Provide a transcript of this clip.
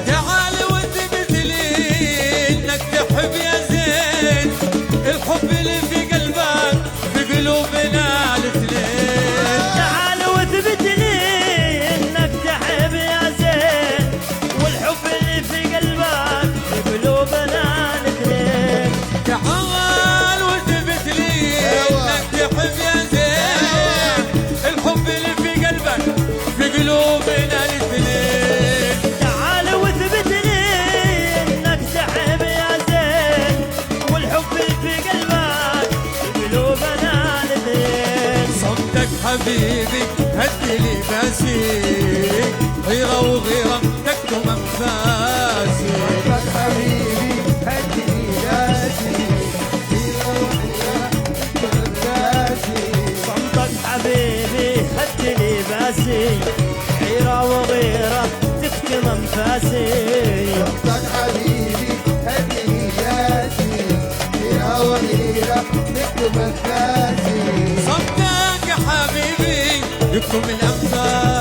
تعال واثبت لي انك تحب يا زين، الحب اللي في قلبك في قلوبنا الاثنين. تعال واثبت لي انك تحب يا زين، والحب اللي في قلبك في قلوبنا الاثنين. تعال واثبت لي انك تحب يا زين، الحب اللي في قلبك في قلوبنا الاثنين. تعال واثبت لي انك تحب يا زين، والحب اللي في قلبك في قلوبنا الاثنين. صمتك حبيبي هدي لي باسي، غيرة وغيرة تكتم انفاسي. صمتك حبيبي هدي لي باسي، صمتك حبيبي هدي لي باسي، غيرة وغيرة تكتم انفاسي. صمتك حبيبي هدي لي باسي، غيرة وغيرة تكتم انفاسي. صمتك يا حبيبي يكتم الانفاس.